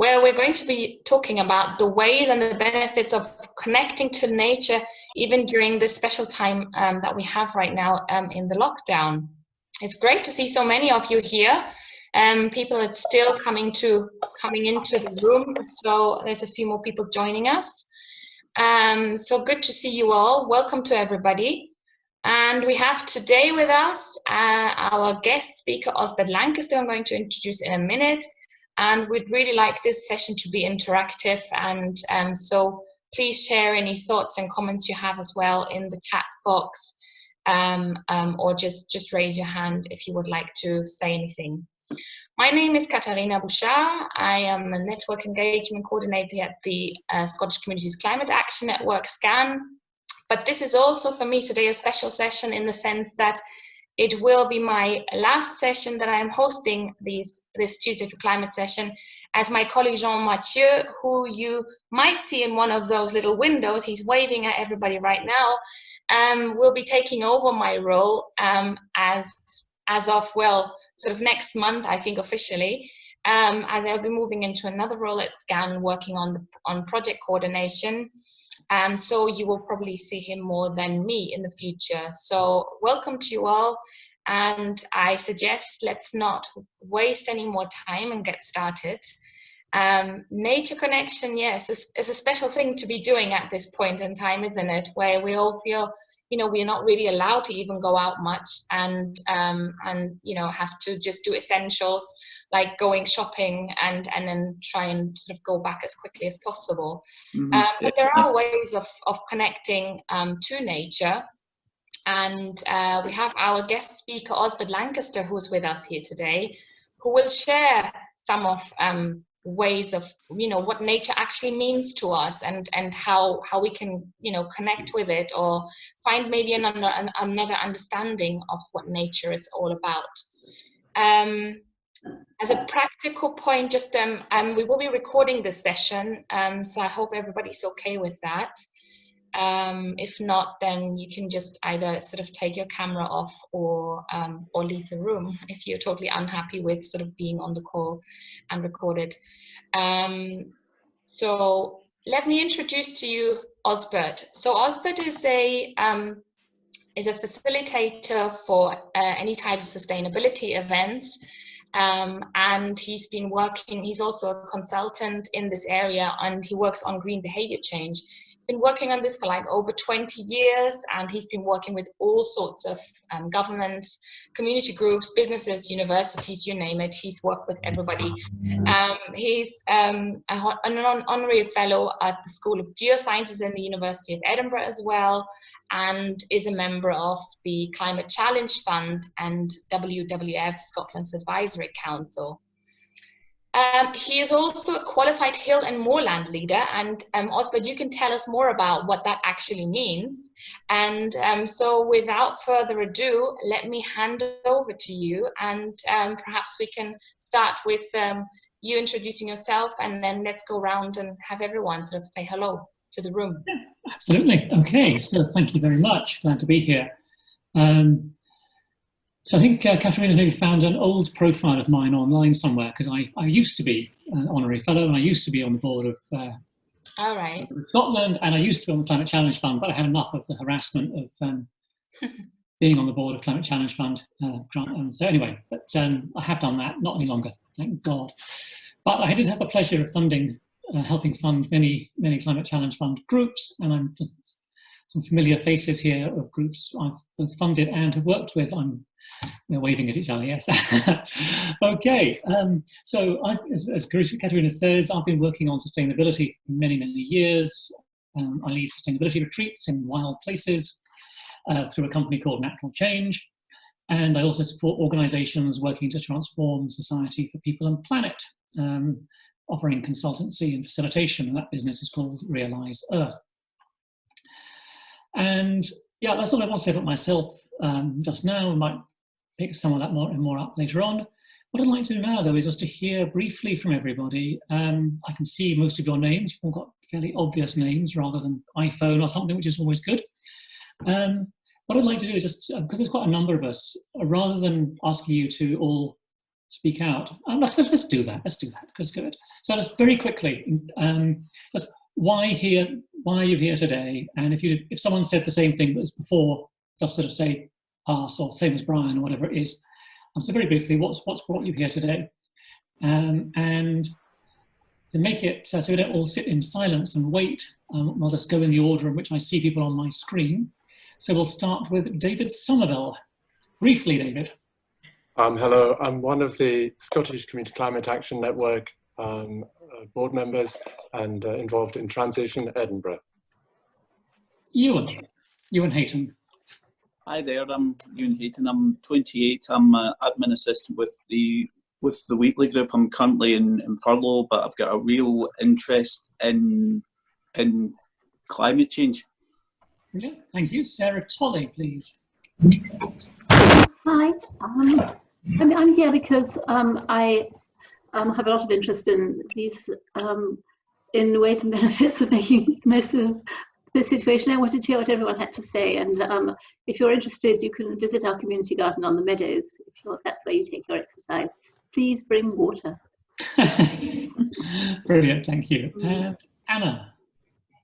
where we're going to be talking about the ways and the benefits of connecting to nature, even during this special time that we have right now in the lockdown. It's great to see so many of you here. People are still coming into the room, so there's a few more people joining us. So good to see you all. Welcome to everybody. And we have today with us our guest speaker, Osbert Lancaster, I'm going to introduce in a minute. And we'd really like this session to be interactive. And so please share any thoughts and comments you have as well in the chat box, or just raise your hand if you would like to say anything. My name is Katharina Bouchard. I am a Network Engagement Coordinator at the Scottish Communities Climate Action Network, SCAN. But this is also for me today a special session in the sense that it will be my last session that I am hosting this Tuesday for Climate session, as my colleague Jean-Mathieu, who you might see in one of those little windows, he's waving at everybody right now, will be taking over my role as of, well, sort of next month, I think officially, as I'll be moving into another role at SCAN, working on project coordination. So you will probably see him more than me in the future. So welcome to you all, and I suggest let's not waste any more time and get started. Nature connection, yes, is a special thing to be doing at this point in time, isn't it? Where we all feel, you know, we're not really allowed to even go out much, and you know, have to just do essentials like going shopping and then try and sort of go back as quickly as possible. But there are ways of connecting to nature. And we have our guest speaker, Osbert Lancaster, who's with us here today, who will share some of ways of, you know, what nature actually means to us, and how we can, you know, connect with it, or find maybe another understanding of what nature is all about. As a practical point, just we will be recording this session, so I hope everybody's okay with that. If not, then you can just either sort of take your camera off or leave the room if you're totally unhappy with sort of being on the call and recorded. So let me introduce to you Osbert. So Osbert is a facilitator for any type of sustainability events. And he's also a consultant in this area, and he works on green behavior change. He's been working on this for like over 20 years, and he's been working with all sorts of governments, community groups, businesses, universities, you name it. He's worked with everybody. He's an honorary fellow at the School of Geosciences in the University of Edinburgh as well, and is a member of the Climate Challenge Fund and WWF, Scotland's Advisory Council. He is also a qualified hill and moorland leader, and Osbert, you can tell us more about what that actually means. And so without further ado, let me hand over to you, and perhaps we can start with you introducing yourself, and then let's go around and have everyone sort of say hello to the room. Yeah, absolutely. Okay, so thank you very much. Glad to be here. So I think Katharina maybe found an old profile of mine online somewhere, because I used to be an honorary fellow, and I used to be on the board of all right. Scotland, and I used to be on the Climate Challenge Fund, but I had enough of the harassment of being on the board of Climate Challenge Fund. So anyway, but I have done that, not any longer, thank God. But I did have the pleasure of funding, helping fund many Climate Challenge Fund groups, and I'm some familiar faces here of groups I've both funded and have worked with. We're waving at each other, yes. Okay, so as Katharina says, I've been working on sustainability for many years. I lead sustainability retreats in wild places through a company called Natural Change. And I also support organizations working to transform society for people and planet, offering consultancy and facilitation, and that business is called Realise Earth. And yeah, that's all I want to say about myself just now. I might pick some of that more up later on. What I'd like to do now, though, is just to hear briefly from everybody. I can see most of your names. You've all got fairly obvious names rather than iPhone or something, which is always good. What I'd like to do is just, because there's quite a number of us, rather than asking you to all speak out. Let's do that. Let's do that. That's good. So let's very quickly. Why here? Why are you here today? And if someone said the same thing as before, just sort of say pass or same as Brian or whatever it is. So very briefly, what's brought you here today? And to make it so we don't all sit in silence and wait, I'll just go in the order in which I see people on my screen. So we'll start with David Somerville. Briefly, David. Hello, I'm one of the Scottish Community Climate Action Network board members and involved in Transition Edinburgh. Ewan Hayton. Hi there, I'm Ewan Hayton. I'm 28. I'm an admin assistant with the Weekly Group. I'm currently in furlough, but I've got a real interest in climate change. Brilliant. Thank you. Sarah Tolley, please. Hi. I'm here because I have a lot of interest in these in ways and benefits of making the most of the situation. I wanted to hear what everyone had to say, and if you're interested, you can visit our community garden on the meadows. That's where you take your exercise. Please bring water. Brilliant, thank you. And Anna.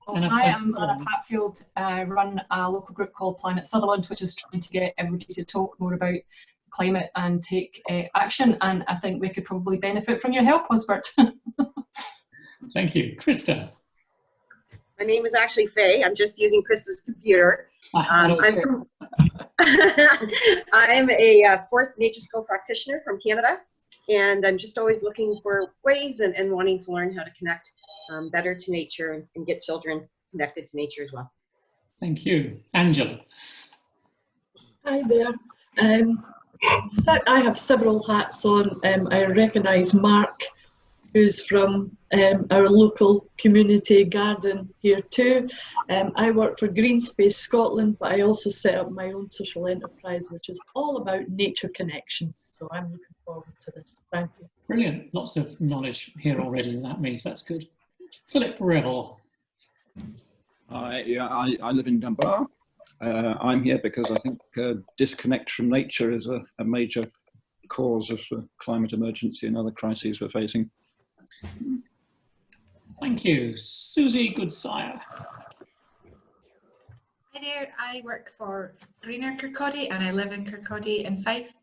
Hi, I'm Anna Patfield. I run a local group called Planet Sutherland, which is trying to get everybody to talk more about climate and take action. And I think we could probably benefit from your help, Osbert. Thank you. Krista. My name is actually Faye. I'm just using Krista's computer. I'm a forest nature skill practitioner from Canada, and I'm just always looking for ways and wanting to learn how to connect better to nature and get children connected to nature as well. Thank you. Angela. Hi there. I have several hats on. I recognise Mark, who's from our local community garden here too. I work for Green Space Scotland, but I also set up my own social enterprise, which is all about nature connections. So I'm looking forward to this. Thank you. Brilliant. Lots of knowledge here already in that means that's good. Philip Revel. I live in Dunbar. I'm here because I think disconnect from nature is a major cause of the climate emergency and other crises we're facing. Thank you. Susie Goodsire. Hi there, I work for Greener Kirkcaldy and I live in Kirkcaldy in Fife,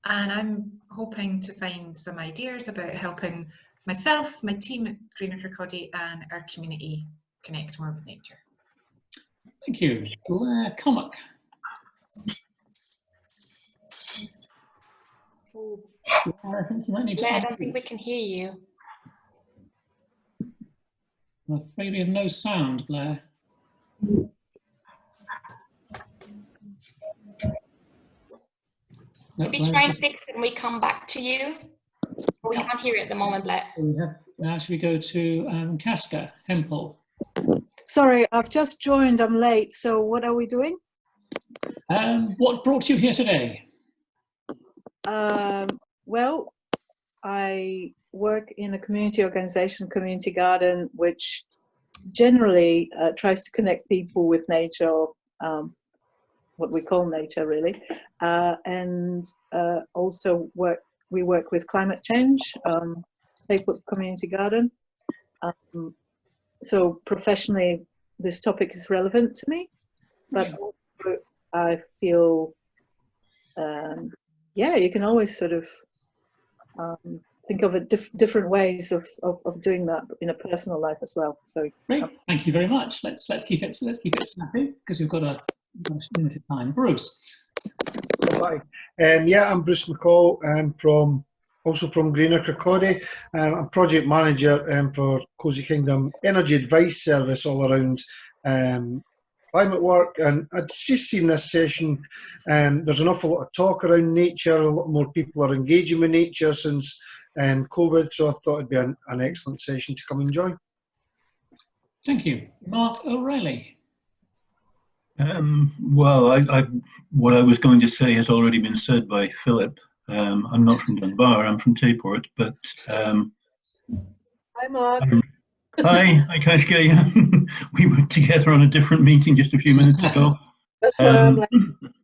and I'm hoping to find some ideas about helping myself, my team at Greener Kirkcaldy and our community connect more with nature. Thank you. Blair Cormack. Blair, I don't think we can hear you. I'm afraid we have no sound, Blair. Maybe try and fix it and we come back to you. We can't hear it at the moment, Blair. Now should we go to Casca, Hempel? Sorry, I've just joined, I'm late, so what are we doing? What brought you here today? Well, I work in a community organisation, Community Garden, which generally tries to connect people with nature, or what we call nature really, and also we work with climate change, people Community Garden. So professionally, this topic is relevant to me, but also I feel, yeah, you can always sort of think of different ways of doing that in a personal life as well. So great, thank you very much. Let's keep it snappy because we've got a limited time. Bruce. Hi, yeah, I'm Bruce McCall. I'm also from Greener Kirkcaldy. I'm project manager for Cozy Kingdom Energy Advice Service all around climate work, and I've just seen this session. There's an awful lot of talk around nature. A lot more people are engaging with nature since COVID, so I thought it'd be an excellent session to come and join. Thank you. Mark O'Reilly. Well, what I was going to say has already been said by Philip. I'm not from Dunbar, I'm from Tayport, but Hi, Mark. Hi, Kashka. Yeah. We were together on a different meeting just a few minutes ago.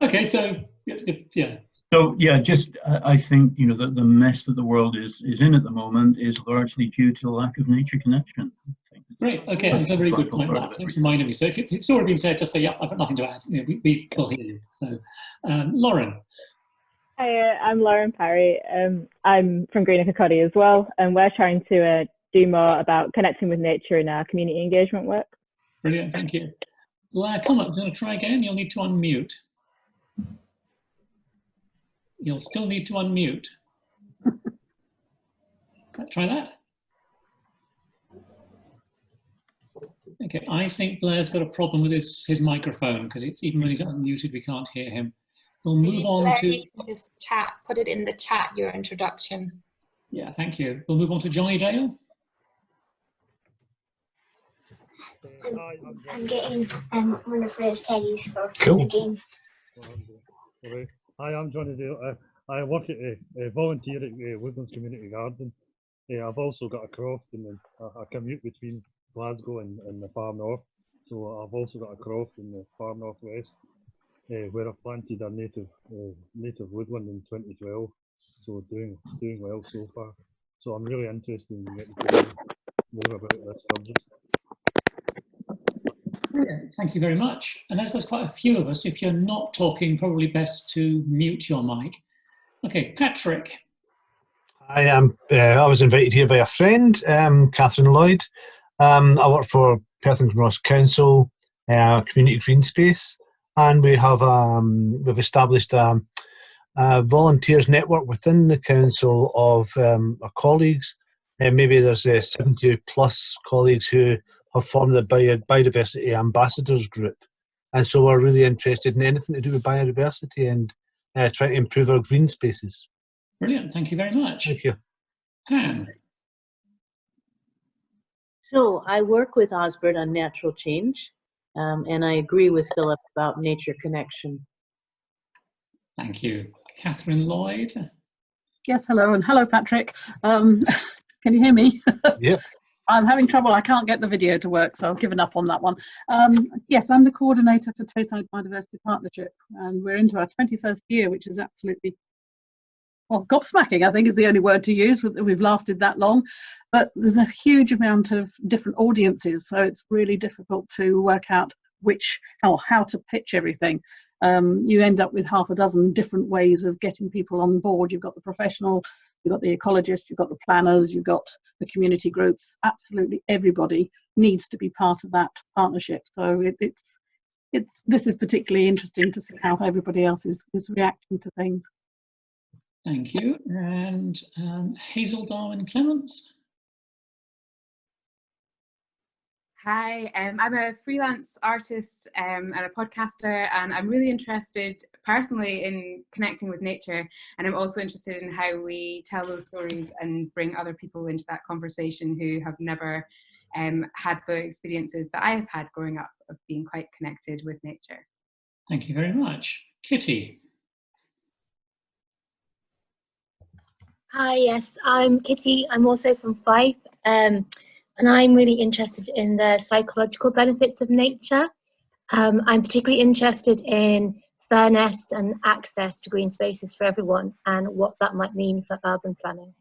Okay, so yeah, So yeah, just I think, you know, that the mess that the world is in at the moment is largely due to a lack of nature connection. Great. Okay, that's a very good point, Mark. Thanks for reminding me. So if it's already been said, just say, yeah, I've got nothing to add. You know, we will hear you. So, Lauren. Hi, I'm Lauren Parry. I'm from Greener Kirkcaldy as well, and we're trying to do more about connecting with nature in our community engagement work. Brilliant, thank you. Blair, come up. Do you want to try again? You'll need to unmute. You'll still need to unmute. Try that. Okay, I think Blair's got a problem with his microphone, because it's even when he's unmuted, we can't hear him. We'll move on Blair, to... you can just chat, put it in the chat, your introduction. Yeah, thank you. We'll move on to Johnny Dale. I'm getting one of those teddies for cool. the game. Hi, I'm Johnny Dale. I work at a volunteer at Woodlands Community Garden. I've also got a croft, and I commute between Glasgow and the far north. So I've also got a croft in the far northwest, where I've planted a native woodland in 2012. So doing well so far. So I'm really interested in getting to know more about this subject. Brilliant. Thank you very much. And as there's quite a few of us, if you're not talking, probably best to mute your mic. Okay, Patrick. I was invited here by a friend, Catherine Lloyd. I work for Perth and Ross Council, Community Green Space, and we have we've established a volunteers network within the council of our colleagues. Maybe there's 70 plus colleagues who have formed the Biodiversity Ambassadors group, and so we're really interested in anything to do with biodiversity and trying to improve our green spaces. Brilliant, thank you very much. Thank you. Pam. So I work with Osbert on natural change, and I agree with Philip about nature connection. Thank you. Catherine Lloyd. Yes, hello, and hello, Patrick. Can you hear me? Yep. I'm having trouble. I can't get the video to work, so I've given up on that one. Yes, I'm the coordinator for Tayside Biodiversity Partnership, and we're into our 21st year, which is absolutely, well, gobsmacking, I think is the only word to use. We've lasted that long, but there's a huge amount of different audiences, so it's really difficult to work out how to pitch everything. You end up with half a dozen different ways of getting people on board. You've got the professional, you've got the ecologist, you've got the planners, you've got the community groups. Absolutely everybody needs to be part of that partnership. So this is particularly interesting to see how everybody else is reacting to things. Thank you. And Hazel Darwin Clements. Hi, I'm a freelance artist and a podcaster, and I'm really interested personally in connecting with nature, and I'm also interested in how we tell those stories and bring other people into that conversation who have never had the experiences that I have had growing up of being quite connected with nature. Thank you very much. Kitty. Hi, yes, I'm Kitty. I'm also from Fife, and I'm really interested in the psychological benefits of nature. I'm particularly interested in fairness and access to green spaces for everyone and what that might mean for urban planning.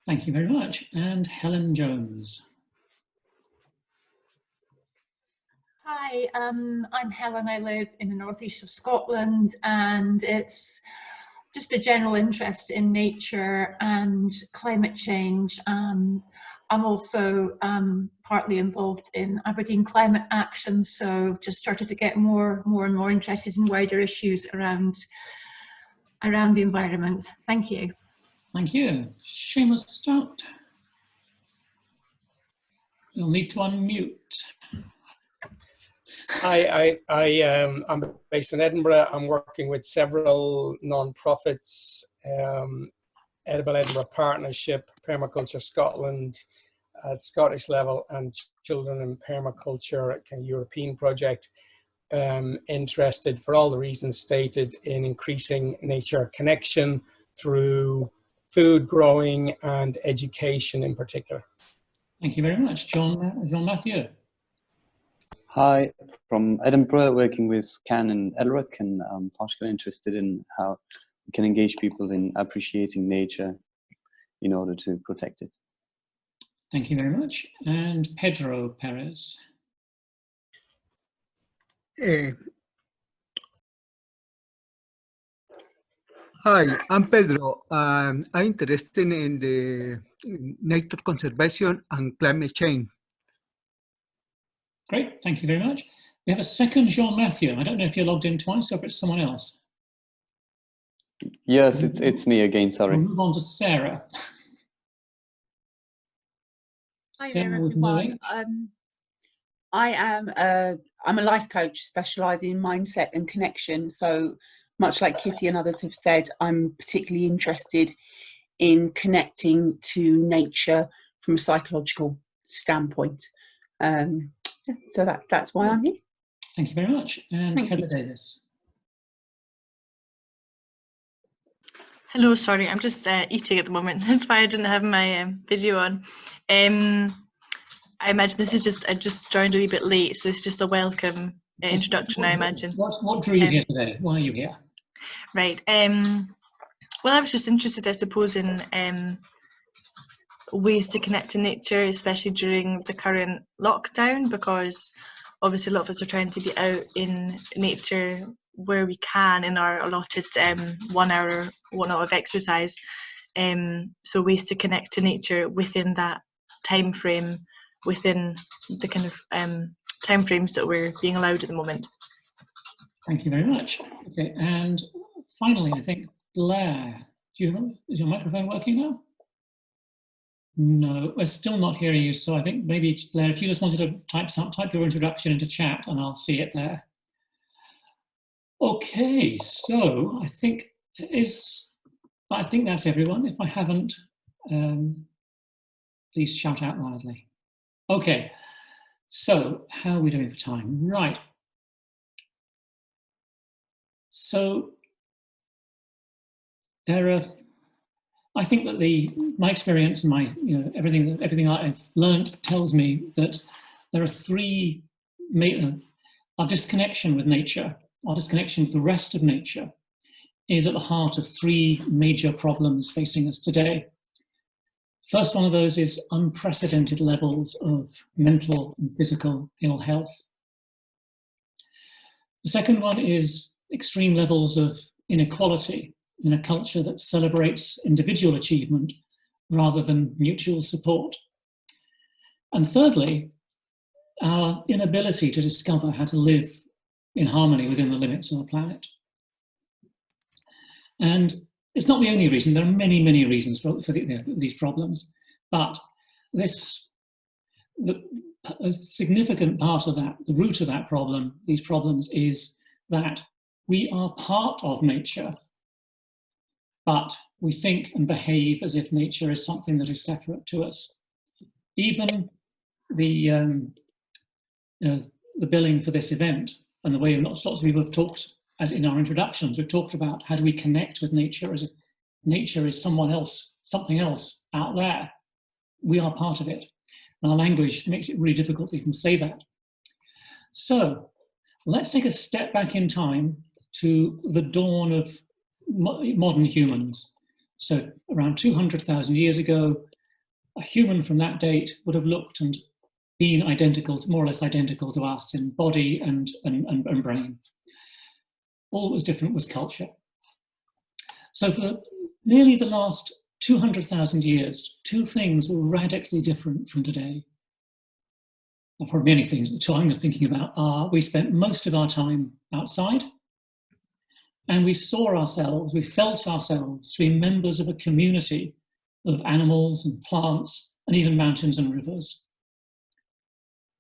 Thank you very much. And Helen Jones. Hi, I'm Helen. I live in the northeast of Scotland, and it's just a general interest in nature and climate change. I'm also partly involved in Aberdeen Climate Action, so just started to get more and more interested in wider issues around the environment. Thank you. Thank you. Seamus Stout. You'll need to unmute. Hi, I'm based in Edinburgh. I'm working with several non-profits, Edible Edinburgh Partnership, Permaculture Scotland at Scottish level, and Children in Permaculture, a kind of European project, interested for all the reasons stated in increasing nature connection through food growing and education in particular. Thank you very much. John Matthew. Hi, from Edinburgh, working with Can and Elric, and I'm particularly interested in how can engage people in appreciating nature in order to protect it. Thank you very much. And Pedro Perez. Hi, I'm Pedro. I'm interested in the nature conservation and climate change. Great, thank you very much. We have a second Jean-Mathieu. I don't know if you're logged in twice or if it's someone else. Yes, it's me again, sorry. We'll move on to Sarah. Hi Sarah there, with no everyone. H. I'm a life coach specialising in mindset and connection. So much like Kitty and others have said, I'm particularly interested in connecting to nature from a psychological standpoint. So that's why I'm here. Thank you very much. And Thank Heather you. Davis. Hello, sorry, I'm just eating at the moment. That's why I didn't have my video on. I imagine this is just, I just joined a wee bit late, so it's just a welcome introduction, I imagine. What drew you here today? Why are you here? Right. Well, I was just interested, I suppose, in ways to connect to nature, especially during the current lockdown, because obviously a lot of us are trying to be out in nature where we can in our allotted 1 hour, whatnot of exercise. So ways to connect to nature within that time frame, within the kind of time frames that we're being allowed at the moment. Thank you very much. Okay, and finally, I think Blair, is your microphone working now? No, we're still not hearing you. So I think maybe Blair, if you just wanted to type your introduction into chat, and I'll see it there. Okay, so I think that's everyone. If I haven't, please shout out loudly. Okay, so how are we doing for time? Right. So I think that my experience and my, everything I've learned tells me that there are three, our disconnection with nature, our disconnection with the rest of nature is at the heart of three major problems facing us today. First one of those is unprecedented levels of mental and physical ill health. The second one is extreme levels of inequality in a culture that celebrates individual achievement rather than mutual support. And thirdly, our inability to discover how to live in harmony within the limits of the planet. And it's not the only reason. There are many, many reasons for these problems, but a significant part of that, the root of that problem, these problems, is that we are part of nature, but we think and behave as if nature is something that is separate to us. Even the billing for this event and the way lots of people have talked, as in our introductions, we've talked about how do we connect with nature as if nature is someone else, something else out there. We are part of it. And our language makes it really difficult to even say that. So let's take a step back in time to the dawn of modern humans. So around 200,000 years ago, a human from that date would have looked and been identical, more or less identical to us in body and brain. All that was different was culture. So for nearly the last 200,000 years, two things were radically different from today. Well, probably many things at the time you're thinking about are we spent most of our time outside, and we saw ourselves, we felt ourselves to be members of a community of animals and plants and even mountains and rivers.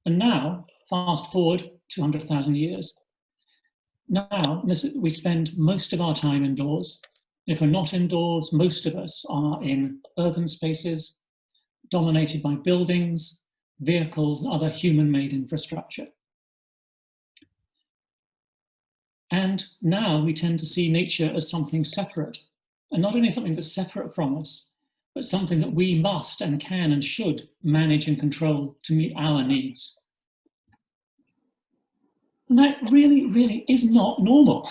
And now, fast forward 200,000 years, now we spend most of our time indoors. If we're not indoors, most of us are in urban spaces dominated by buildings, vehicles, and other human-made infrastructure. And now we tend to see nature as something separate, and not only something that's separate from us, but something that we must and can and should manage and control to meet our needs. And that really, really is not normal.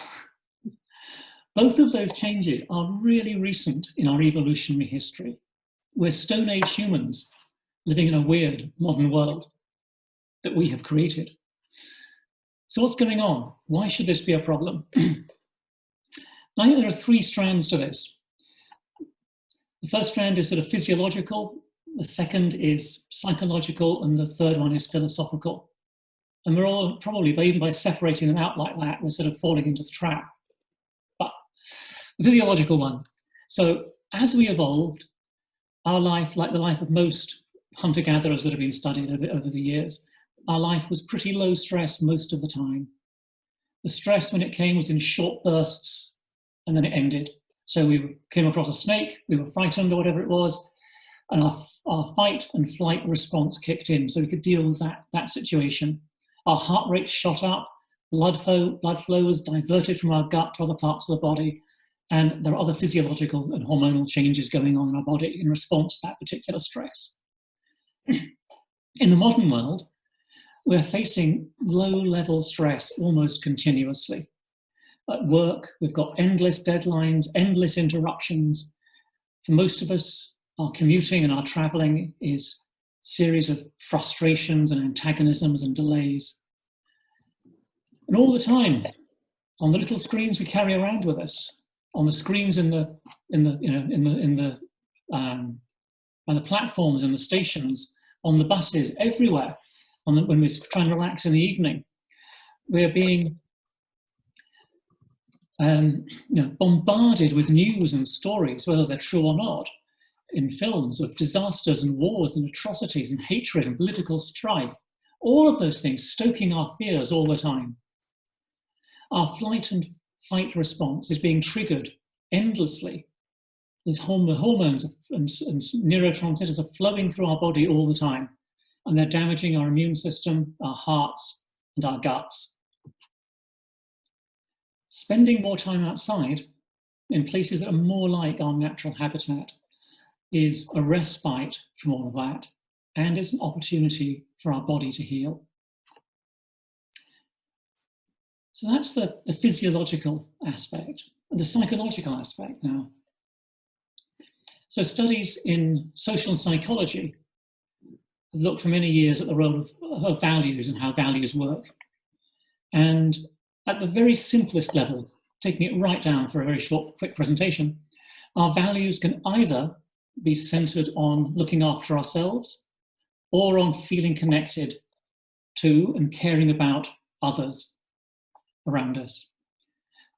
Both of those changes are really recent in our evolutionary history. We're Stone Age humans living in a weird modern world that we have created. So what's going on? Why should this be a problem? I think there are three strands to this. The first strand is sort of physiological, the second is psychological, and the third one is philosophical. And we're all probably, even by separating them out like that, we're sort of falling into the trap. But the physiological one. So as we evolved, our life, like the life of most hunter-gatherers that have been studied over the years, our life was pretty low stress most of the time. The stress when it came was in short bursts, and then it ended. So we came across a snake, we were frightened or whatever it was, and our fight and flight response kicked in, so we could deal with that situation. Our heart rate shot up, blood flow was diverted from our gut to other parts of the body, and there are other physiological and hormonal changes going on in our body in response to that particular stress. In the modern world, we're facing low-level stress almost continuously. At work, we've got endless deadlines, endless interruptions. For most of us, our commuting and our traveling is a series of frustrations and antagonisms and delays. And all the time, on the little screens we carry around with us, on the screens on the platforms and the stations, on the buses, everywhere, when we're trying to relax in the evening, we're being bombarded with news and stories, whether they're true or not, in films of disasters and wars and atrocities and hatred and political strife. All of those things stoking our fears all the time. Our flight and fight response is being triggered endlessly. There's hormones and neurotransmitters are flowing through our body all the time, and they're damaging our immune system, our hearts, and our guts. Spending more time outside in places that are more like our natural habitat is a respite from all of that, and it's an opportunity for our body to heal. So that's the physiological aspect. And the psychological aspect now. So studies in social psychology have looked for many years at the role of values and how values work. And at the very simplest level, taking it right down for a very short, quick presentation, our values can either be centered on looking after ourselves or on feeling connected to and caring about others around us.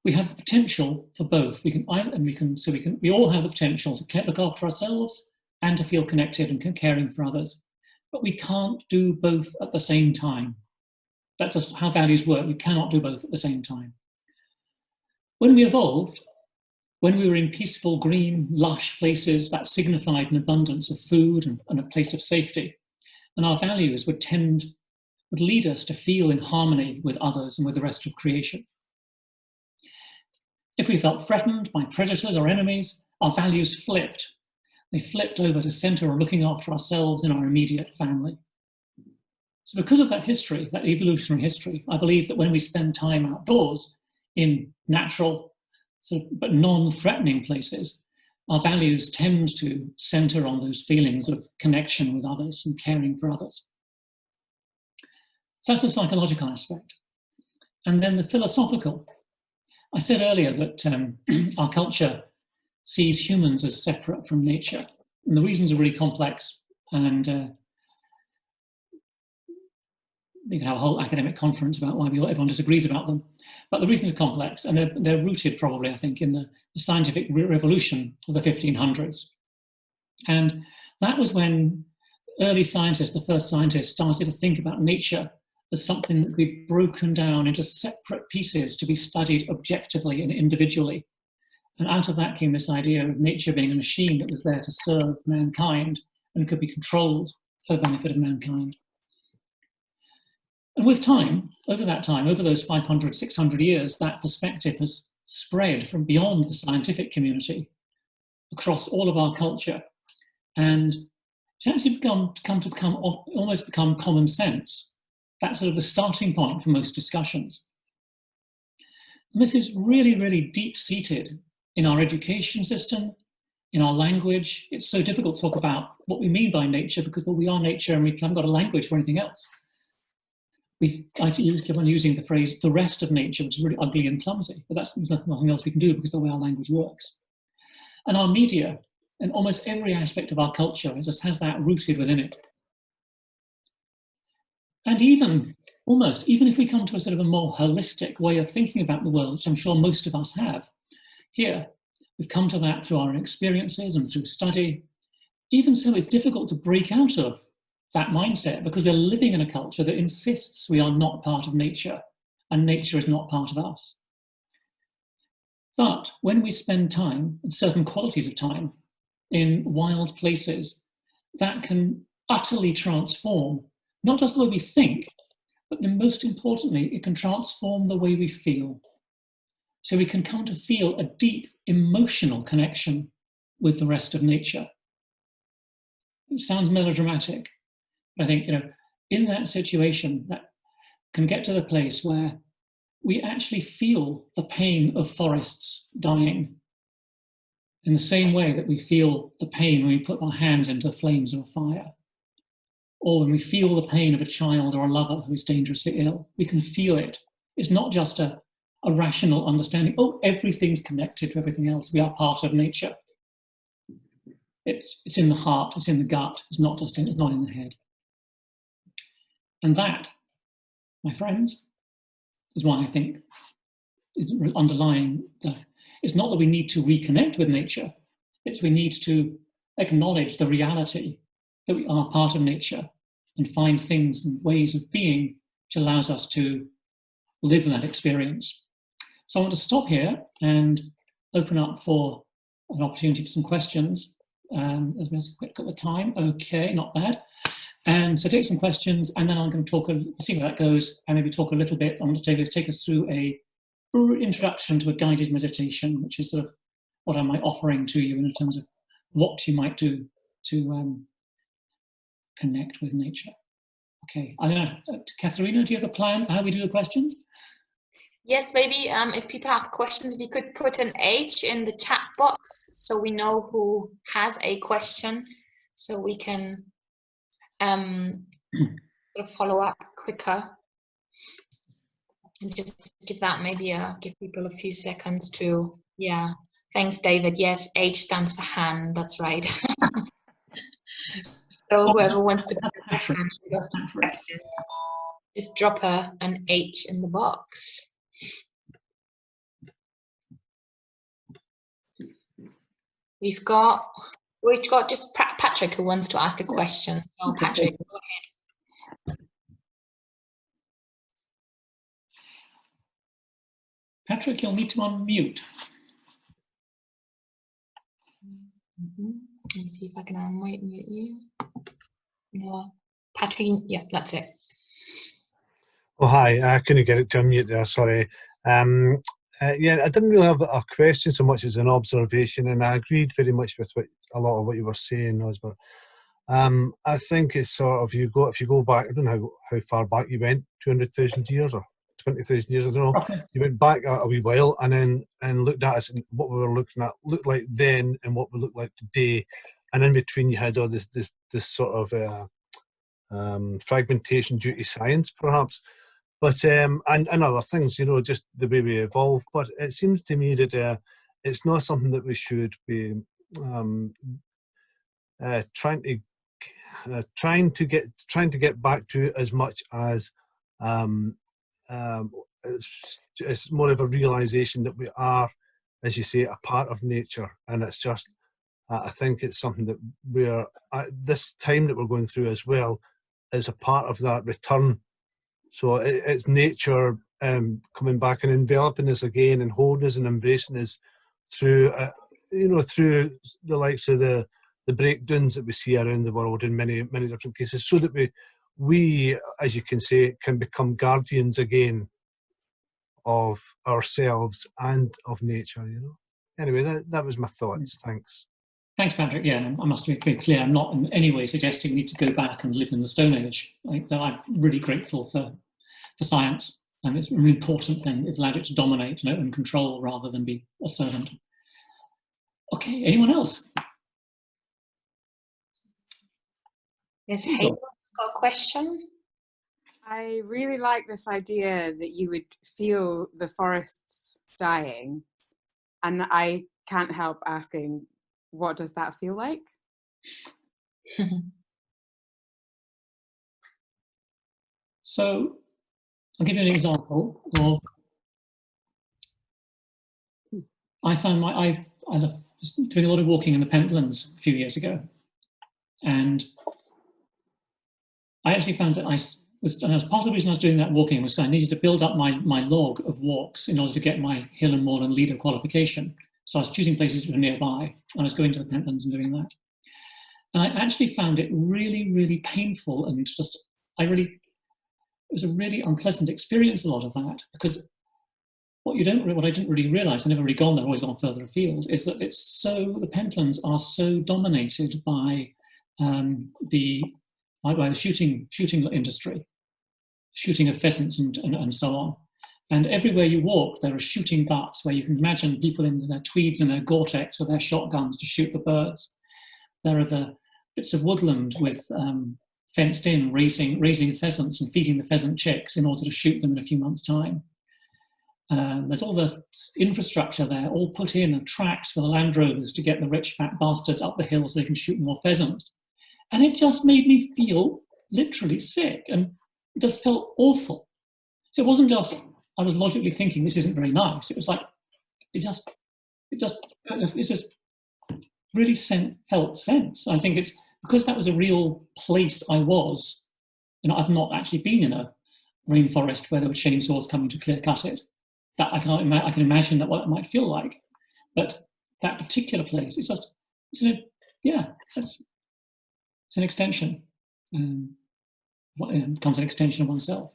We have the potential for both. We all have the potential to look after ourselves and to feel connected and caring for others, but we can't do both at the same time. That's just how values work. You cannot do both at the same time. When we evolved, when we were in peaceful, green, lush places that signified an abundance of food and a place of safety, and our values would lead us to feel in harmony with others and with the rest of creation. If we felt threatened by predators or enemies, our values flipped. They flipped over to center on looking after ourselves and our immediate family. So because of that history, that evolutionary history, I believe that when we spend time outdoors in natural, but non-threatening places, our values tend to center on those feelings of connection with others and caring for others. So that's the psychological aspect. And then the philosophical. I said earlier that our culture sees humans as separate from nature. And the reasons are really complex, and we can have a whole academic conference about why everyone disagrees about them. But the reasons are complex, and they're rooted probably, I think, in the scientific revolution of the 1500s. And that was when early scientists, the first scientists, started to think about nature as something that could be broken down into separate pieces to be studied objectively and individually. And out of that came this idea of nature being a machine that was there to serve mankind and could be controlled for the benefit of mankind. And with time, over those 500, 600 years, that perspective has spread from beyond the scientific community across all of our culture. And it's actually almost become common sense. That's sort of the starting point for most discussions. And this is really, really deep-seated in our education system, in our language. It's so difficult to talk about what we mean by nature because, well, we are nature and we haven't got a language for anything else. We like to keep on using the phrase the rest of nature, which is really ugly and clumsy, but there's nothing else we can do because of the way our language works. And our media and almost every aspect of our culture just has that rooted within it. And even if we come to a sort of a more holistic way of thinking about the world, which I'm sure most of us have here, we've come to that through our own experiences and through study. Even so, it's difficult to break out of that mindset because we're living in a culture that insists we are not part of nature and nature is not part of us. But when we spend time, and certain qualities of time, in wild places, that can utterly transform not just the way we think, but then most importantly, it can transform the way we feel. So we can come to feel a deep emotional connection with the rest of nature. It sounds melodramatic, but I think, in that situation, that can get to the place where we actually feel the pain of forests dying in the same way that we feel the pain when we put our hands into the flames of a fire, or when we feel the pain of a child or a lover who is dangerously ill. We can feel it. It's not just a rational understanding, oh, everything's connected to everything else, we are part of nature. It's in the heart, it's in the gut, it's not in the head. And that, my friends, is why I think is underlying it's not that we need to reconnect with nature, it's we need to acknowledge the reality that we are part of nature and find things and ways of being which allows us to live in that experience. So I want to stop here and open up for an opportunity for some questions. As we have a quick look at the time. Okay, not bad. And so take some questions, and then I'm going to talk, see where that goes, and maybe talk a little bit. I'm going to take us through a introduction to a guided meditation, which is sort of what am I offering to you in terms of what you might do to connect with nature. Okay, I don't know, Katharina, do you have a plan for how we do the questions? Yes, maybe if people have questions, we could put an H in the chat box so we know who has a question, so we can sort of follow up quicker. And just give that give people a few seconds to, yeah. Thanks, David. Yes, H stands for hand, that's right. So whoever wants to put their hand with a question, just drop an H in the box. We've got just Patrick who wants to ask a question. Oh, Patrick, go ahead. Patrick, you'll need to unmute. Let me see if I can unmute you. No, Patrick, yeah, that's it. Oh, hi. I couldn't get it to unmute there, sorry. Yeah, I didn't really have a question so much as an observation, and I agreed very much with a lot of what you were saying, Osbert. I think it's sort of, if you go back, I don't know how far back you went, 200,000 years or 20,000 years, I don't know. Okay. You went back a wee while and looked at us and what we were looking at looked like then and what we look like today, and in between you had all this sort of fragmentation due to science, perhaps. But and other things, just the way we evolve. But it seems to me that it's not something that we should be trying to get back to as much as it's more of a realization that we are, as you say, a part of nature, and it's just I think it's something that we're this time that we're going through as well is a part of that return. So it's nature coming back and enveloping us again and holding us and embracing us through, through the likes of the breakdowns that we see around the world in many different cases, so that we, as you can say, can become guardians again of ourselves and of nature. Anyway, that was my thoughts. Thanks. Thanks, Patrick. Yeah, I must be very clear. I'm not in any way suggesting we need to go back and live in the Stone Age. I'm really grateful for science And it's a really important thing. It allowed it to dominate, and control rather than be a servant. Okay, anyone else? Yes, Hazel's got a question. I really like this idea that you would feel the forests dying, and I can't help asking, what does that feel like? So I'll give you an example. Or I found I was doing a lot of walking in the Pentlands a few years ago, and I actually found that part of the reason I was doing that walking was I needed to build up my log of walks in order to get my hill and moorland leader qualification. So I was choosing places that were nearby, and I was going to the Pentlands and doing that. And I actually found it really, really painful, and it was a really unpleasant experience, a lot of that, because what I didn't really realise, I've never really gone there, always gone further afield, is that the Pentlands are so dominated by the shooting industry, shooting of pheasants and so on. And everywhere you walk, there are shooting butts where you can imagine people in their tweeds and their Gore-Tex with their shotguns to shoot the birds. There are the bits of woodland with fenced in, raising pheasants and feeding the pheasant chicks in order to shoot them in a few months' time. There's all the infrastructure there, all put in, and tracks for the Land Rovers to get the rich fat bastards up the hill so they can shoot more pheasants. And it just made me feel literally sick, and it just felt awful. So it wasn't just I was logically thinking this isn't very nice. It was like it just really felt sense. I think it's because that was a real place I was. I've not actually been in a rainforest where there were chainsaws coming to clear cut it. That I can imagine that what it might feel like, but that particular place, it's an extension. It becomes an extension of oneself.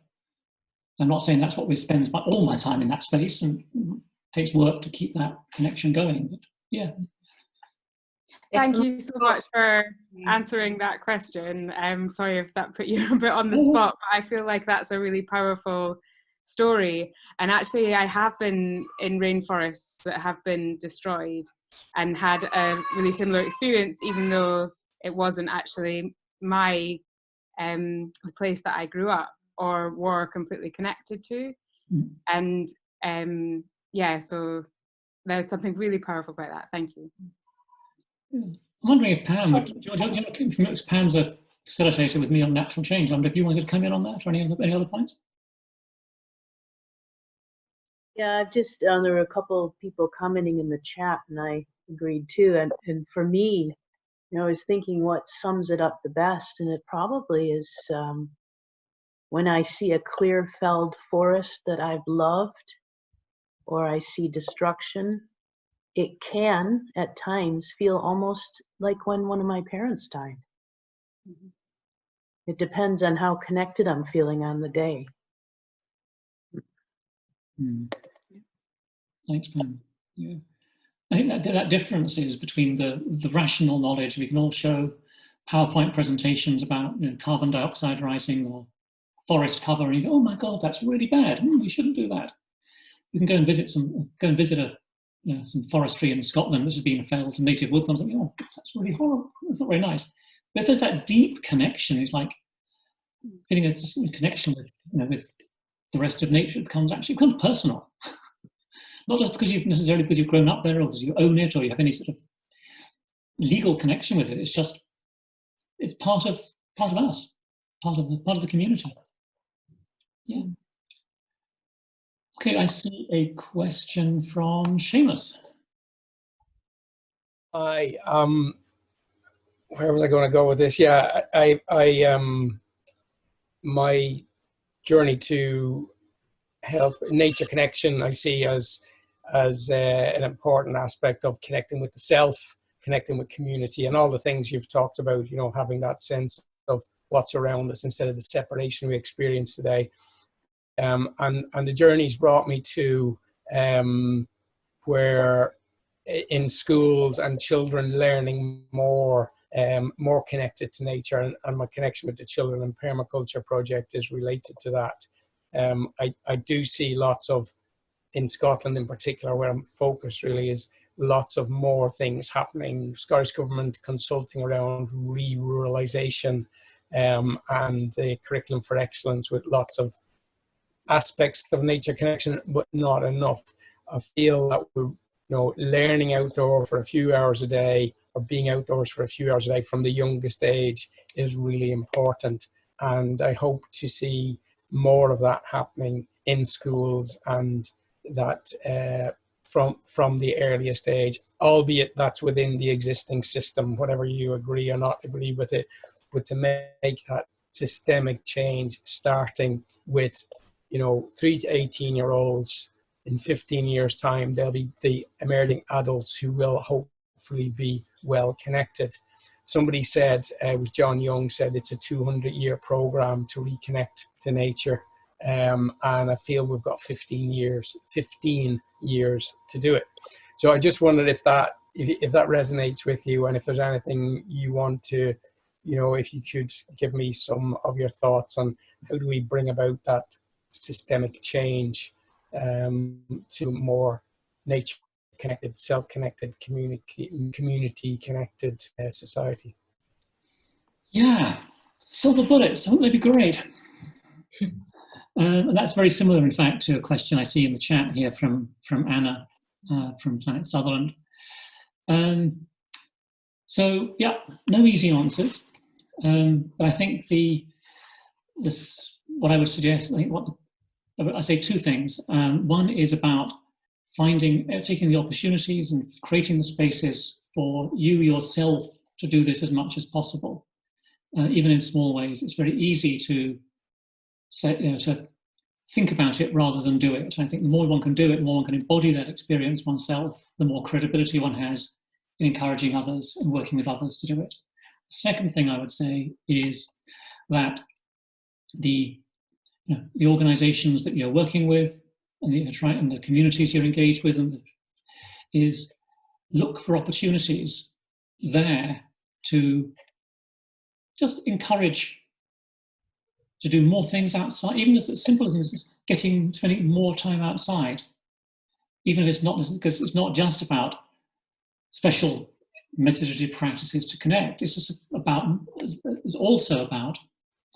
I'm not saying that's what we spend all my time in that space, and it takes work to keep that connection going. But yeah. Thank you so much for answering that question. I'm sorry if that put you a bit on the spot, but I feel like that's a really powerful story. And actually, I have been in rainforests that have been destroyed and had a really similar experience, even though it wasn't actually the place that I grew up or were completely connected to. And so there's something really powerful about that. Thank you. I'm wondering if Pam, Pam's a facilitator with me on natural change. I wonder if you wanted to come in on that or any other points? Yeah, there were a couple of people commenting in the chat, and I agreed too. And for me, I was thinking what sums it up the best, and it probably is when I see a clear-felled forest that I've loved, or I see destruction. It can, at times, feel almost like when one of my parents died. Mm-hmm. It depends on how connected I'm feeling on the day. Thanks, Pam. Yeah. I think that difference is between the rational knowledge. We can all show PowerPoint presentations about carbon dioxide rising or forest cover, and you go, oh my God, that's really bad. We shouldn't do that. You can go and visit some forestry in Scotland which has been felled, some native woodlands, and oh, that's really horrible. That's not very nice. But if there's that deep connection, it's like getting a connection with the rest of nature. It becomes personal. Not just because you've grown up there, or because you own it, or you have any sort of legal connection with it. It's just it's part of us, part of the community. Yeah. Okay, I see a question from Seamus. Hi. Where was I going to go with this? Yeah, my journey to help nature connection, I see as an important aspect of connecting with the self, connecting with community, and all the things you've talked about. Having that sense of what's around us instead of the separation we experience today. And the journey's brought me to where in schools and children learning more connected to nature, and my connection with the Children in Permaculture project is related to that. I do see lots of, in Scotland in particular, where I'm focused really, is lots of more things happening. Scottish Government consulting around re-ruralisation and the curriculum for excellence, with lots of aspects of nature connection, but not enough. I feel that we're learning outdoor for a few hours a day, or being outdoors for a few hours a day from the youngest age, is really important. And I hope to see more of that happening in schools, and that from the earliest age, albeit that's within the existing system, whatever you agree or not agree with it, but to make that systemic change, starting with 3 to 18-year-olds. In 15 years' time, they'll be the emerging adults who will hopefully be well connected. Somebody said, it was John Young said, it's a 200-year program to reconnect to nature. And I feel we've got 15 years to do it. So I just wondered if that resonates with you, and if there's anything you want to, if you could give me some of your thoughts on how do we bring about that systemic change to more nature-connected, self-connected, community-connected society. Yeah, silver bullets, wouldn't they be great? And that's very similar, in fact, to a question I see in the chat here from Anna from Planet Sutherland. So, yeah, no easy answers. But I think what I would suggest, I say two things. One is about taking the opportunities and creating the spaces for you yourself to do this as much as possible, even in small ways. It's very easy to to think about it rather than do it. I think the more one can do it, the more one can embody that experience oneself, the more credibility one has in encouraging others and working with others to do it. The second thing I would say is that the organizations that you're working with and the communities you're engaged with is look for opportunities there to just encourage to do more things outside, even just as simple as spending more time outside, even if it's not, because it's not just about special meditative practices to connect. It's also about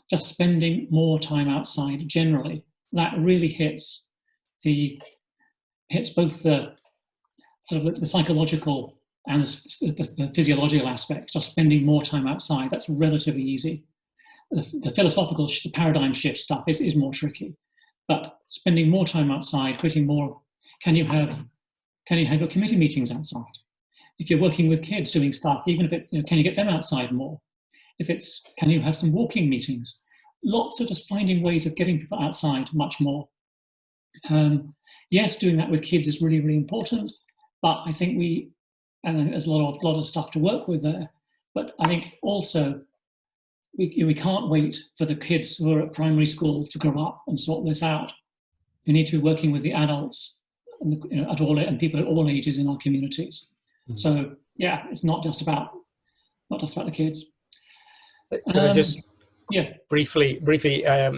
just spending more time outside generally. That really hits both the sort of the psychological and the physiological aspects. Just spending more time outside, that's relatively easy. The philosophical, the paradigm shift stuff is more tricky. But spending more time outside, creating more, can you have your committee meetings outside? If you're working with kids doing stuff, even if can you get them outside more? Can you have some walking meetings? Lots of just finding ways of getting people outside much more. Yes, doing that with kids is really, really important, but I think there's a lot of stuff to work with there. But I think also we can't wait for the kids who are at primary school to grow up and sort this out. We need to be working with the adults and people at all ages in our communities. Mm-hmm. So yeah, it's not just about the kids. Can I just briefly? I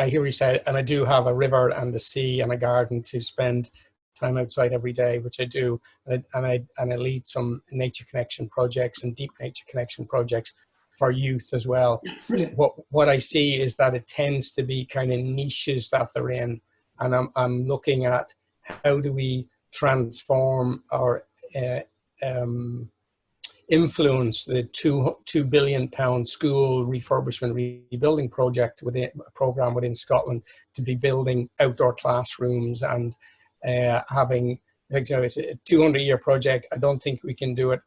hear you say, and I do have a river and the sea and a garden to spend time outside every day, which I do, and I lead some nature connection projects and deep nature connection projects for youth as well. Brilliant. What I see is that it tends to be kind of niches that they're in, and I'm looking at how do we transform or influence the £2 billion school refurbishment rebuilding project within a program within Scotland to be building outdoor classrooms and having, it's a 200-year project. I don't think we can do it,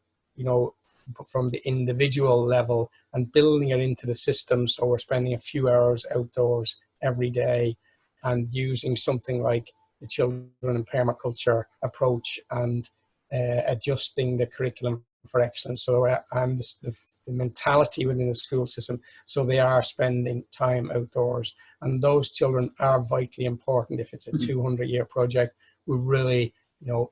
from the individual level, and building it into the system. So we're spending a few hours outdoors every day and using something like the children in permaculture approach and adjusting the curriculum for excellence. So and the mentality within the school system. So they are spending time outdoors, and those children are vitally important. If it's a 200-year project, we really,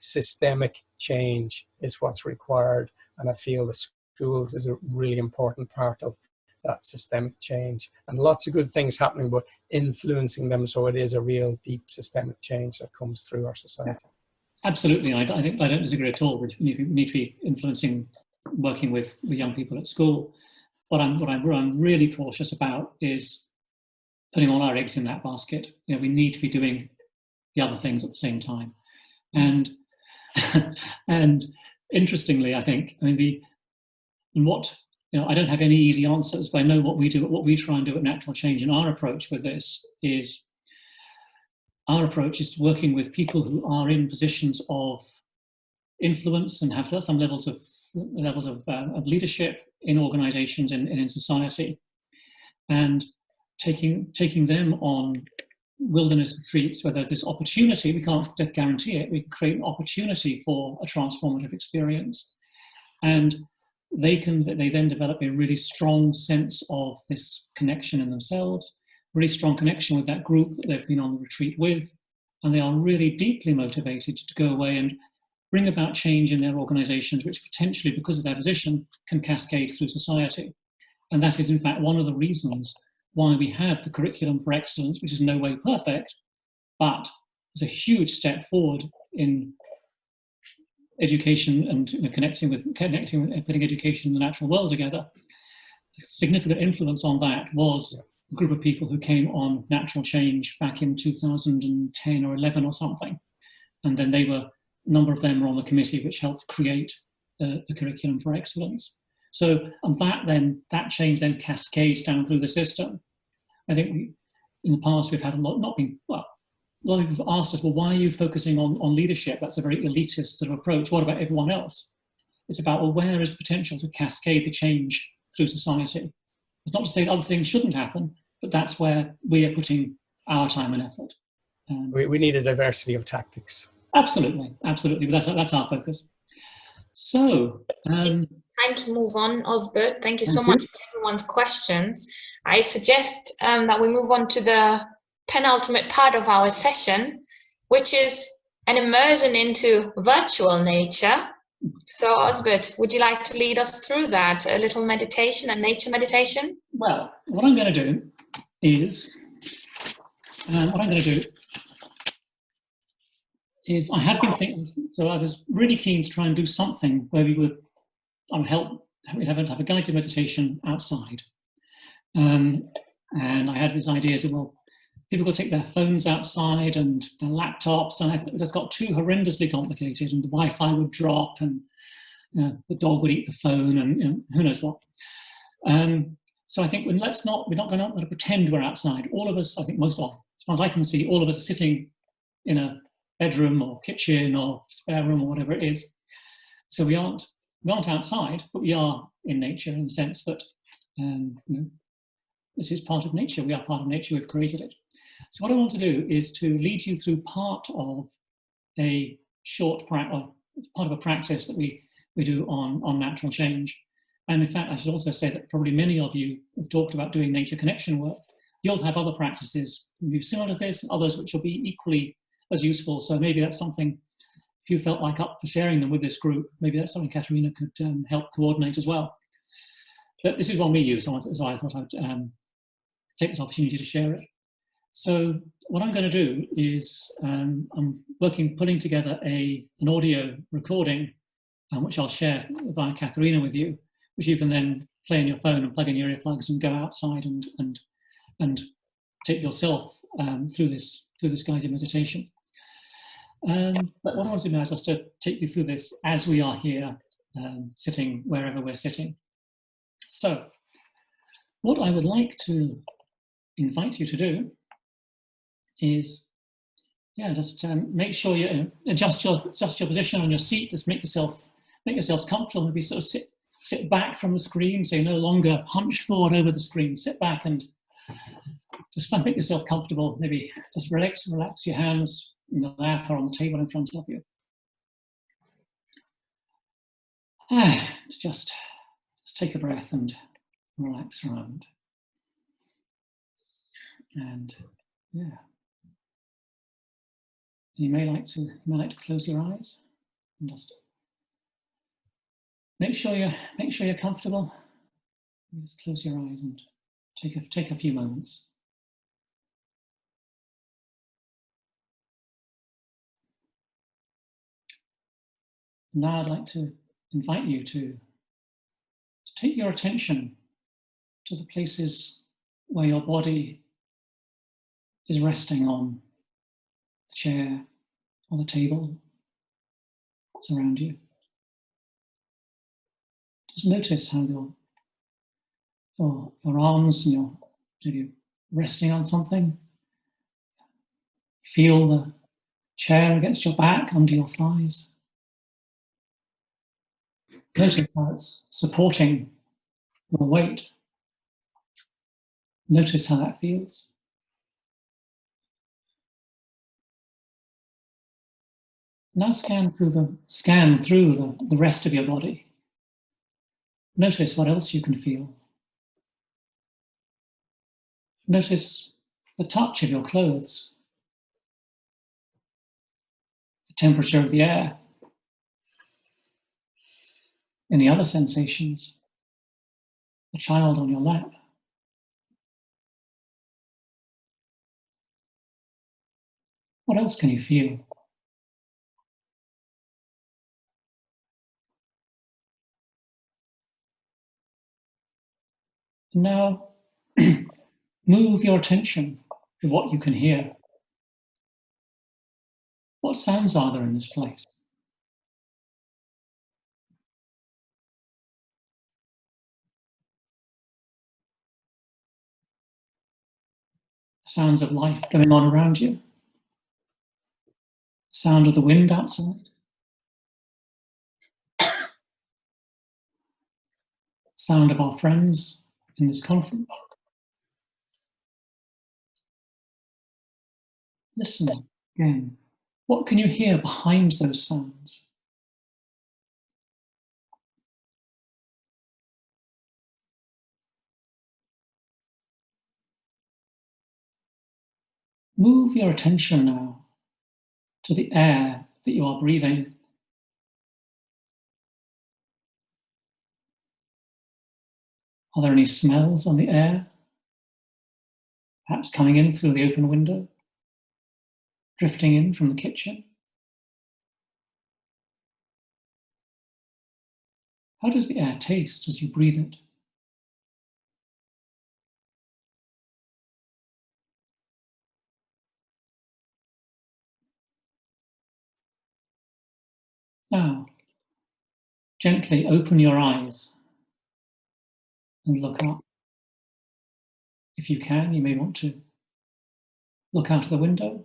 systemic change is what's required. And I feel the schools is a really important part of that systemic change. And lots of good things happening, but influencing them so it is a real deep systemic change that comes through our society. Absolutely, I don't disagree at all. We need to be influencing, working with young people at school. What I'm really cautious about is putting all our eggs in that basket. You know, we need to be doing the other things at the same time. And and interestingly, I think, I mean, I don't have any easy answers, but I know what we do, what we try and do at Natural Change, and our approach with this is, our approach is working with people who are in positions of influence and have some levels of leadership in organisations and in society, and taking them on wilderness retreats where there's opportunity. We can't guarantee it. We create an opportunity for a transformative experience, and they then develop a really strong sense of this connection in themselves, really strong connection with that group that they've been on the retreat with, and they are really deeply motivated to go away and bring about change in their organisations, which potentially, because of their position, can cascade through society. And that is, in fact, one of the reasons why we have the Curriculum for Excellence, which is in no way perfect, but it's a huge step forward in education and connecting and putting education and the natural world together. Significant influence on that was a group of people who came on Natural Change back in 2010 or 11 or something. And then a number of them were on the committee which helped create the Curriculum for Excellence. So, and that change then cascades down through the system. I think in the past we've had a lot of people have asked us, well, why are you focusing on leadership? That's a very elitist sort of approach. What about everyone else? It's about, well, where is potential to cascade the change through society? It's not to say that other things shouldn't happen, but that's where we are putting our time and effort. We need a diversity of tactics. Absolutely, absolutely. But that's our focus. So, time to move on, Osbert. Thank you so much for everyone's questions. I suggest that we move on to the penultimate part of our session, which is an immersion into virtual nature. So, Osbert, would you like to lead us through that? A little meditation, a nature meditation? Well, what I'm going to do is, I have been thinking, so I was really keen to try and do something where we'd have a guided meditation outside. And I had these ideas of, well, people could take their phones outside and their laptops, and it just got too horrendously complicated, and the Wi-Fi would drop, and the dog would eat the phone, and who knows what. So I think we're not going to pretend we're outside. All of us, I think most of us, as far as I can see, all of us are sitting in a bedroom or kitchen or spare room or whatever it is. So we aren't outside, but we are in nature in the sense that this is part of nature. We are part of nature. We've created it. So what I want to do is to lead you through part of a practice that we do on natural change. And in fact, I should also say that probably many of you have talked about doing nature connection work. You'll have other practices similar to this, and others which will be equally as useful. So maybe that's something, if you felt like up for sharing them with this group, maybe that's something Katerina could help coordinate as well. But this is one we use, so I thought I'd take this opportunity to share it. So what I'm going to do is I'm putting together an audio recording, which I'll share via Katerina with you, which you can then play on your phone and plug in your earplugs and go outside and take yourself through this guided meditation. But what I want to do now is just to take you through this as we are here, sitting wherever we're sitting. So what I would like to invite you to do is, just make sure you adjust your position on your seat. Just make yourselves comfortable. Maybe sort of sit back from the screen, so you're no longer hunched forward over the screen. Sit back and just make yourself comfortable. Maybe just relax your hands in the lap or on the table in front of you. Just take a breath and relax around. And you may like to close your eyes and just make sure you're comfortable. Just close your eyes and take a few moments. Now I'd like to invite you to take your attention to the places where your body is resting on the chair or the table that's around you. Just notice how your arms and you're resting on something. Feel the chair against your back, under your thighs. Notice how it's supporting your weight. Notice how that feels. Now scan through the rest of your body. Notice what else you can feel. Notice the touch of your clothes, the temperature of the air, any other sensations, the child on your lap. What else can you feel? Now, move your attention to what you can hear. What sounds are there in this place? Sounds of life going on around you. Sound of the wind outside. Sound of our friends in this conference. Listen again. What can you hear behind those sounds? Move your attention now to the air that you are breathing. Are there any smells on the air? Perhaps coming in through the open window, drifting in from the kitchen. How does the air taste as you breathe it? Now, gently open your eyes and look up. If you can, you may want to look out of the window.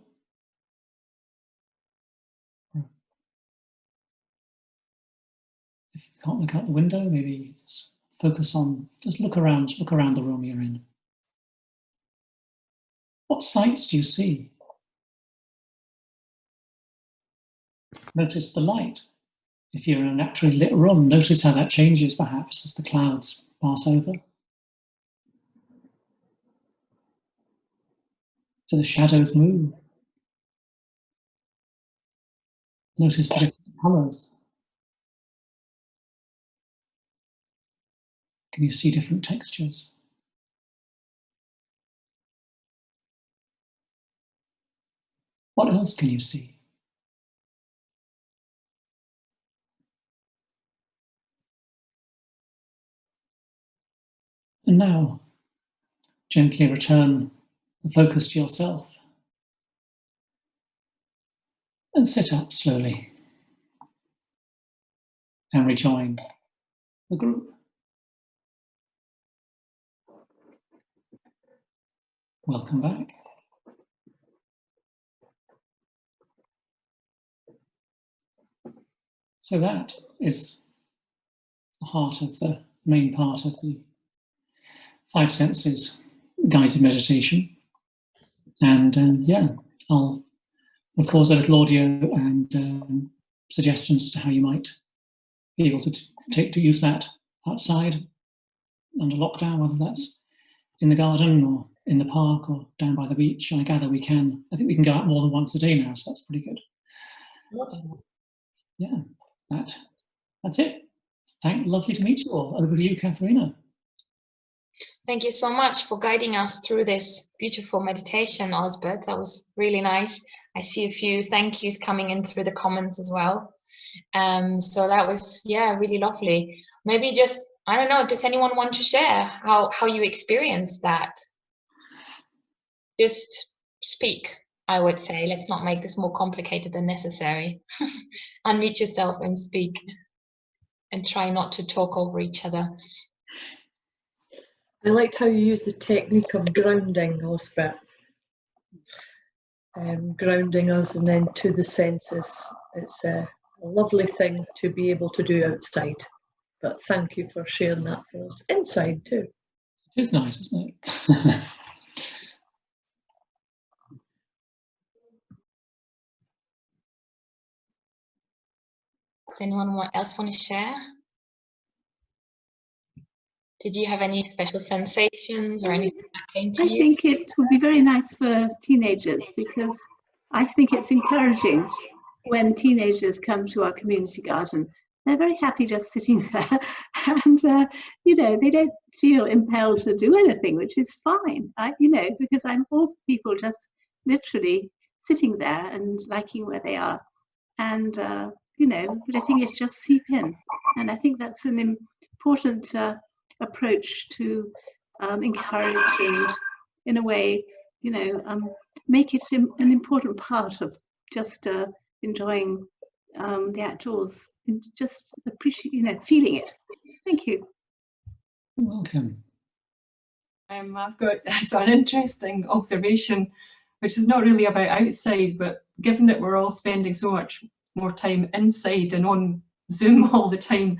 If you can't look out the window, maybe just focus on, just look around the room you're in. What sights do you see? Notice the light. If you're in a naturally lit room, notice how that changes perhaps as the clouds pass over. Do the shadows move? Notice the different colours. Can you see different textures? What else can you see? And now, gently return the focus to yourself and sit up slowly and rejoin the group. Welcome back. So that is the heart of the main part of the 5 senses guided meditation. And yeah, I'll record a little audio and suggestions as to how you might be able to use that outside under lockdown, whether that's in the garden or in the park or down by the beach. I gather we can. I think we can go out more than once a day now, so that's pretty good. Yeah, that's it. Lovely to meet you all. Over to you, Katharina. Thank you so much for guiding us through this beautiful meditation, Osbert. That was really nice. I see a few thank yous coming in through the comments as well. So that was, yeah, really lovely. Maybe just, I don't know, does anyone want to share how you experienced that? Just speak, I would say. Let's not make this more complicated than necessary. Unmute yourself and speak, and try not to talk over each other. I liked how you used the technique of grounding, Osbert. Grounding us and then to the senses. It's a lovely thing to be able to do outside. But thank you for sharing that for us inside too. It is nice, isn't it? Does anyone else want to share? Did you have any special sensations or anything that came to you? I think it would be very nice for teenagers, because I think it's encouraging when teenagers come to our community garden. They're very happy just sitting there, and you know, they don't feel impelled to do anything, which is fine. You know, because I'm all for people just literally sitting there and liking where they are, and you know, letting it just seep in. And I think that's an important approach to encourage and, in a way, you know, make it an important part of just enjoying the outdoors and just appreciate, you know, feeling it. Thank you. You're welcome. I've got an interesting observation, which is not really about outside, but given that we're all spending so much more time inside and on Zoom all the time,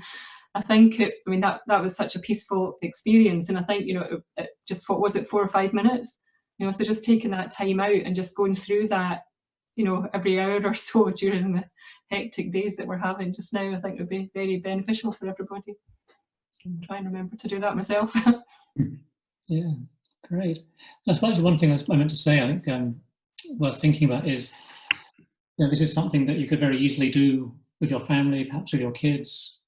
I think that was such a peaceful experience. And I think, you know, it just, what was it, 4 or 5 minutes? You know, so just taking that time out and just going through that, you know, every hour or so during the hectic days that we're having just now, I think would be very beneficial for everybody. I'm trying to remember to do that myself. Yeah, great. I suppose one thing I meant to say, I think worth thinking about is, you know, this is something that you could very easily do with your family, perhaps with your kids.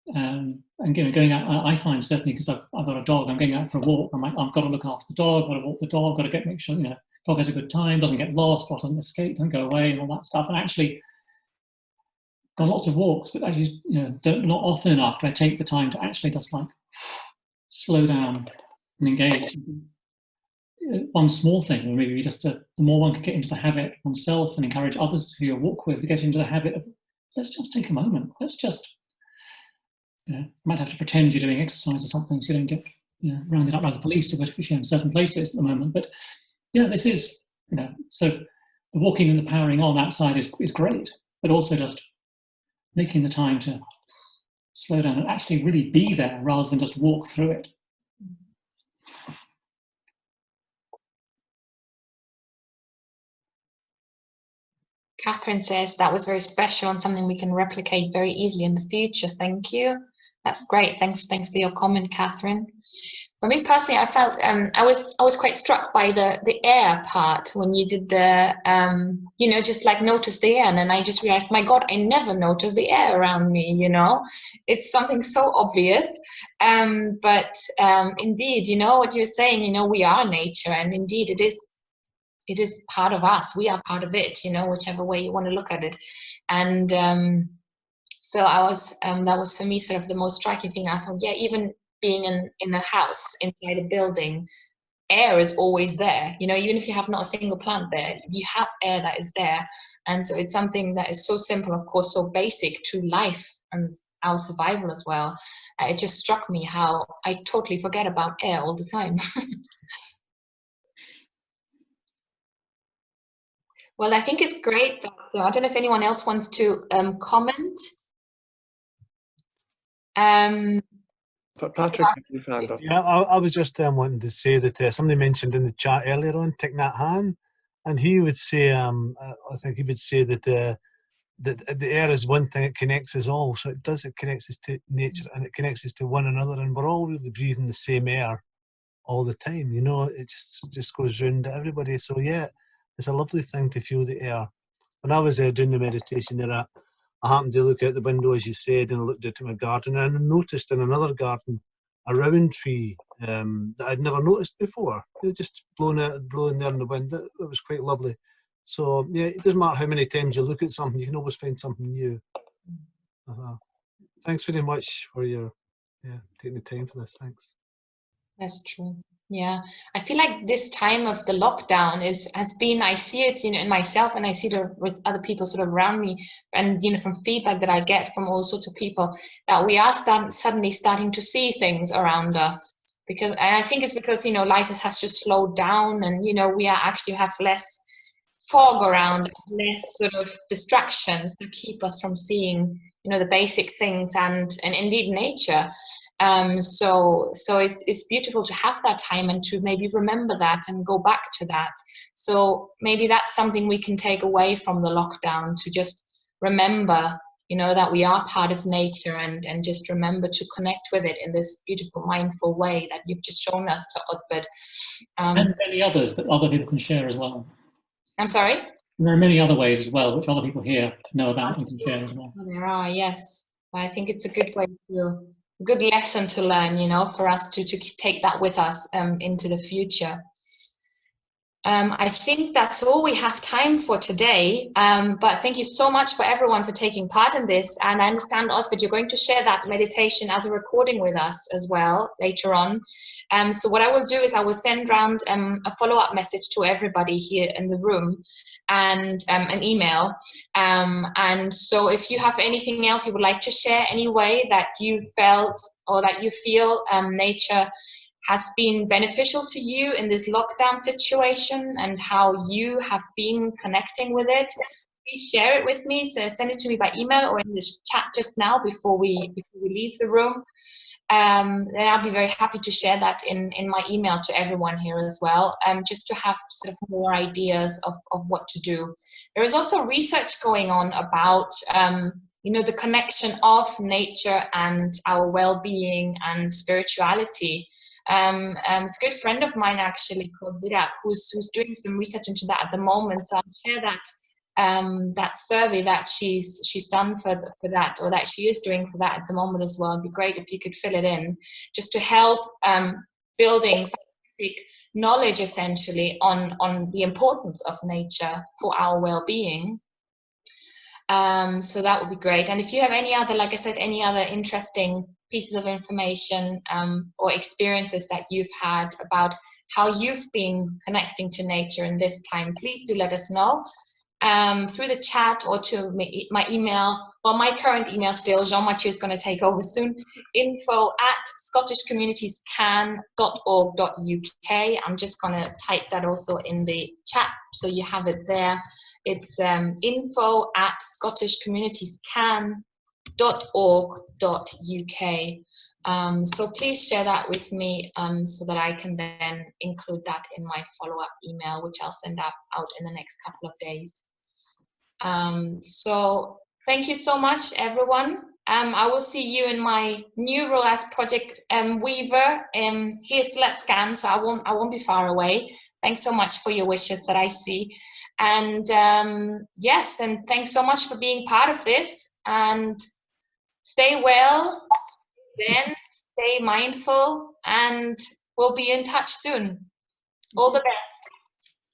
And you know, going out, I find certainly, because I've got a dog, I'm going out for a walk. I'm like, I've got to look after the dog, got to walk the dog, got to make sure, you know, dog has a good time, doesn't get lost, or doesn't escape, doesn't go away, and all that stuff. And actually, gone lots of walks, but actually, you know, not often enough do I take the time to actually just like slow down and engage. One small thing, or maybe just the more one can get into the habit oneself and encourage others who you walk with to get into the habit of, let's just take a moment, let's just, you know, you might have to pretend you're doing exercise or something so you don't get, you know, rounded up by the police if you're in certain places at the moment. But yeah, this is, you know, so the walking and the powering on outside is great, but also just making the time to slow down and actually really be there rather than just walk through it. Catherine says that was very special and something we can replicate very easily in the future. Thank you. That's great. Thanks for your comment, Catherine. For me personally, I felt I was quite struck by the air part when you did the you know, just like notice the air, and then I just realized, my God, I never noticed the air around me. You know, it's something so obvious, but indeed, you know what you're saying. You know, we are nature, and indeed, it is part of us. We are part of it, you know, whichever way you want to look at it. And so I was, that was for me sort of the most striking thing. I thought, yeah, even being in a house, inside a building, air is always there. You know, even if you have not a single plant there, you have air that is there. And so it's something that is so simple, of course, so basic to life and our survival as well. It just struck me how I totally forget about air all the time. Well, I think it's great that, I don't know if anyone else wants to comment. Patrick, his hand up. Yeah, I was just wanting to say that somebody mentioned in the chat earlier on Thich Nhat Hanh, and he would say, I think he would say that the air is one thing, it connects us all. So it connects us to nature and it connects us to one another, and we're all really breathing the same air all the time. You know, it just goes round to everybody. So yeah, it's a lovely thing to feel the air. When I was doing the meditation there, I happened to look out the window, as you said, and I looked out at my garden, and I noticed in another garden a rowan tree that I'd never noticed before. It was just blowing there in the wind. It was quite lovely. So yeah, it doesn't matter how many times you look at something, you can always find something new. Thanks very much for your taking the time for this. Thanks. That's true. Yeah, I feel like this time of the lockdown has been, I see it, in myself, and I see it with other people sort of around me, and from feedback that I get from all sorts of people, that we are suddenly starting to see things around us. And I think it's because life has just slowed down, and we actually have less fog around, less sort of distractions that keep us from seeing the basic things and indeed nature. So it's beautiful to have that time and to maybe remember that and go back to that. So maybe that's something we can take away from the lockdown, to just remember, that we are part of nature, and just remember to connect with it in this beautiful, mindful way that you've just shown us, Osbert. And many others that other people can share as well. I'm sorry? There are many other ways as well, which other people here know about and can share as well. There are, yes. I think it's a good way a good lesson to learn, for us to take that with us into the future. I think that's all we have time for today, but thank you so much for everyone for taking part in this. And I understand, Osbert, you're going to share that meditation as a recording with us as well later on. So what I will do is I will send round a follow-up message to everybody here in the room, and an email. And so if you have anything else you would like to share, any way that you felt or that you feel nature has been beneficial to you in this lockdown situation, and how you have been connecting with it, please share it with me. So send it to me by email or in this chat just now before we leave the room. Then I'll be very happy to share that in my email to everyone here as well, just to have sort of more ideas of what to do. There is also research going on about the connection of nature and our well-being and spirituality. It's a good friend of mine actually called Virak, who's doing some research into that at the moment. So I'll share that survey that she's done for that, or that she is doing for that at the moment as well. It'd be great if you could fill it in, just to help building scientific knowledge essentially on the importance of nature for our well-being. So that would be great. And if you have any other, like I said, any other interesting pieces of information or experiences that you've had about how you've been connecting to nature in this time, please do let us know through the chat or to my email. Well, my current email still, Jean-Mathieu is going to take over soon, info@scottishcommunitiescan.org.uk. I'm just going to type that also in the chat so you have it there. It's info@scottishcommunitiescan.org.uk. So please share that with me so that I can then include that in my follow-up email, which I'll send out in the next couple of days. So thank you so much, everyone. I will see you in my new role as project weaver. Here's Let's Scan, so I won't be far away. Thanks so much for your wishes that I see. And yes, and thanks so much for being part of this, and stay well, then stay mindful, and we'll be in touch soon. All the best.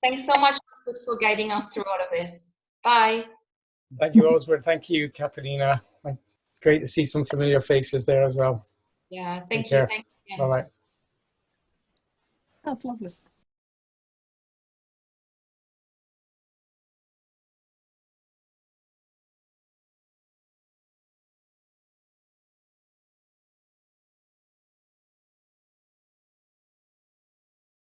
Thanks so much for guiding us through all of this. Bye. Thank you, Osbert. Thank you, Katarina. Great to see some familiar faces there as well. Yeah, thank you. Bye-bye. That's lovely.